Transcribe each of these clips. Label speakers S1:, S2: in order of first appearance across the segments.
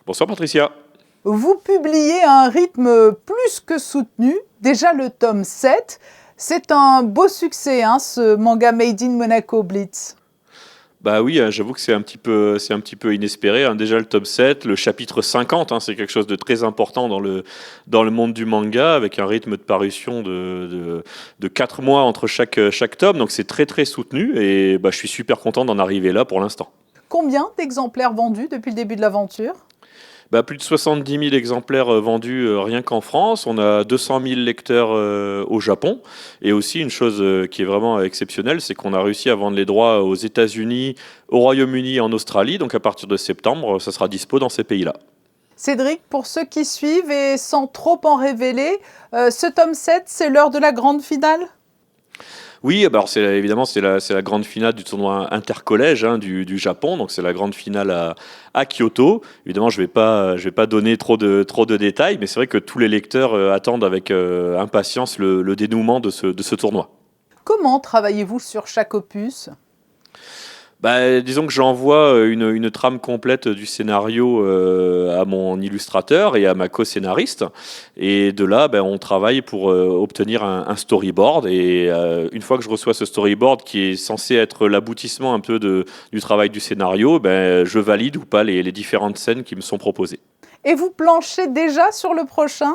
S1: Bonsoir Patricia.
S2: Vous publiez à un rythme plus que soutenu, déjà le tome 7. C'est un beau succès, ce manga Made in Monaco Blitz.
S1: Bah oui, j'avoue que c'est un petit peu inespéré, hein. Déjà le tome 7, le chapitre 50, c'est quelque chose de très important dans le monde du manga, avec un rythme de parution de 4 mois entre chaque tome, donc c'est très très soutenu, et je suis super content d'en arriver là pour l'instant.
S2: Combien d'exemplaires vendus depuis le début de l'aventure ?
S1: Plus de 70 000 exemplaires vendus rien qu'en France. On a 200 000 lecteurs au Japon. Et aussi, une chose qui est vraiment exceptionnelle, c'est qu'on a réussi à vendre les droits aux États-Unis, au Royaume-Uni et en Australie. Donc à partir de septembre, ça sera dispo dans ces pays-là.
S2: Cédric, pour ceux qui suivent et sans trop en révéler, ce tome 7, c'est l'heure de la grande finale ?
S1: Oui, alors évidemment c'est la grande finale du tournoi intercollège du Japon, donc c'est la grande finale à Kyoto. Évidemment, je vais pas donner trop de détails, mais c'est vrai que tous les lecteurs attendent avec impatience le dénouement de ce tournoi.
S2: Comment travaillez-vous sur chaque opus ?
S1: Disons que j'envoie une trame complète du scénario à mon illustrateur et à ma co-scénariste. Et de là, on travaille pour obtenir un storyboard. Et une fois que je reçois ce storyboard, qui est censé être l'aboutissement un peu du travail du scénario, je valide ou pas les différentes scènes qui me sont proposées.
S2: Et vous planchez déjà sur le prochain ?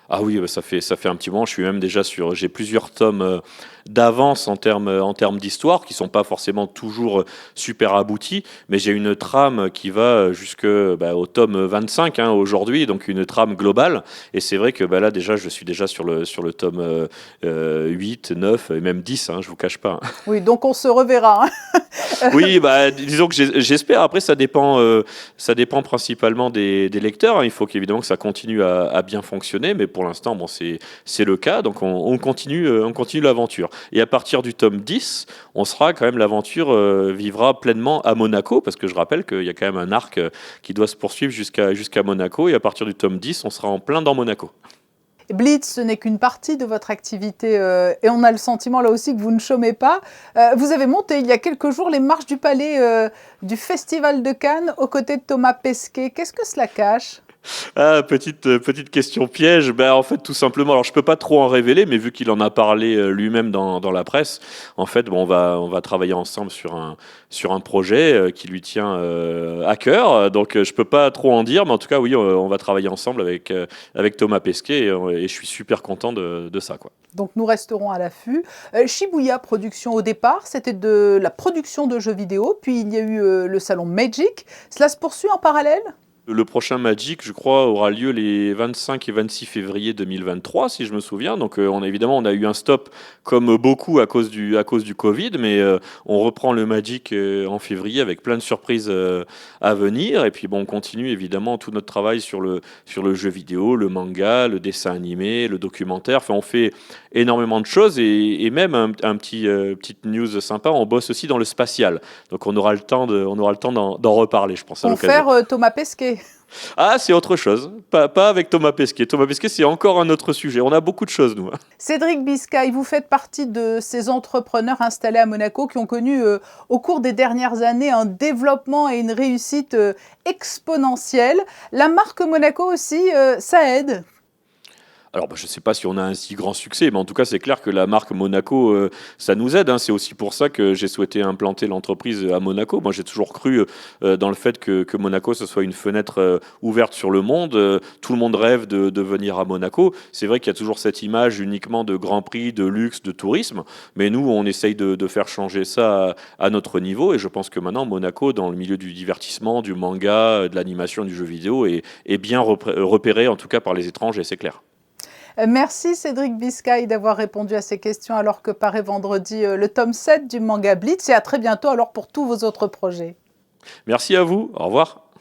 S1: Ah oui, ça fait un petit moment. Je suis même déjà j'ai plusieurs tomes d'avance en termes d'histoire qui sont pas forcément toujours super aboutis, mais j'ai une trame qui va au tome 25 aujourd'hui, donc une trame globale. Et c'est vrai que là déjà, je suis déjà sur le tome 8, 9 et même 10. Je vous cache pas.
S2: Oui, donc on se reverra.
S1: Oui, disons que j'espère. Après, ça dépend principalement des lecteurs. Il faut qu'évidemment que ça continue à bien fonctionner, mais pour l'instant, c'est le cas. Donc, on continue l'aventure. Et à partir du tome 10, on sera quand même, l'aventure vivra pleinement à Monaco, parce que je rappelle qu'il y a quand même un arc qui doit se poursuivre jusqu'à Monaco. Et à partir du tome 10, on sera en plein dans Monaco.
S2: Blitz, ce n'est qu'une partie de votre activité et on a le sentiment là aussi que vous ne chômez pas. Vous avez monté il y a quelques jours les marches du palais du Festival de Cannes aux côtés de Thomas Pesquet. Qu'est-ce que cela cache ?
S1: Ah, petite question piège. En fait, tout simplement, alors je peux pas trop en révéler, mais vu qu'il en a parlé lui-même dans la presse, en fait, on va travailler ensemble sur un projet qui lui tient à cœur. Donc, je peux pas trop en dire, mais en tout cas, oui, on va travailler ensemble avec Thomas Pesquet et je suis super content de ça, quoi.
S2: Donc nous resterons à l'affût. Shibuya Production au départ, c'était de la production de jeux vidéo, puis il y a eu le salon Magic. Cela se poursuit en parallèle ?
S1: Le prochain Magic, je crois, aura lieu les 25 et 26 février 2023, si je me souviens. Donc, on a eu un stop, comme beaucoup, à cause du Covid, mais on reprend le Magic en février avec plein de surprises à venir. Et puis, on continue évidemment tout notre travail sur le jeu vidéo, le manga, le dessin animé, le documentaire. Enfin, on fait énormément de choses et même petite news sympa, on bosse aussi dans le spatial. Donc, on aura le temps d'en reparler, je pense, à l'occasion.
S2: Confère Thomas Pesquet.
S1: Ah, c'est autre chose. Pas avec Thomas Pesquet. Thomas Pesquet, c'est encore un autre sujet. On a beaucoup de choses, nous.
S2: Cédric Biscay, vous faites partie de ces entrepreneurs installés à Monaco qui ont connu au cours des dernières années un développement et une réussite exponentielle. La marque Monaco aussi, ça aide.
S1: Alors, je ne sais pas si on a un si grand succès, mais en tout cas, c'est clair que la marque Monaco, ça nous aide. C'est aussi pour ça que j'ai souhaité implanter l'entreprise à Monaco. Moi, j'ai toujours cru dans le fait que Monaco, ce soit une fenêtre ouverte sur le monde. Tout le monde rêve de venir à Monaco. C'est vrai qu'il y a toujours cette image uniquement de Grand Prix, de luxe, de tourisme. Mais nous, on essaye de faire changer ça à notre niveau. Et je pense que maintenant, Monaco, dans le milieu du divertissement, du manga, de l'animation, du jeu vidéo, est bien repéré, en tout cas par les étrangers, c'est clair.
S2: Merci Cédric Biscay d'avoir répondu à ces questions alors que paraît vendredi le tome 7 du manga Blitz et à très bientôt alors pour tous vos autres projets.
S1: Merci à vous, au revoir.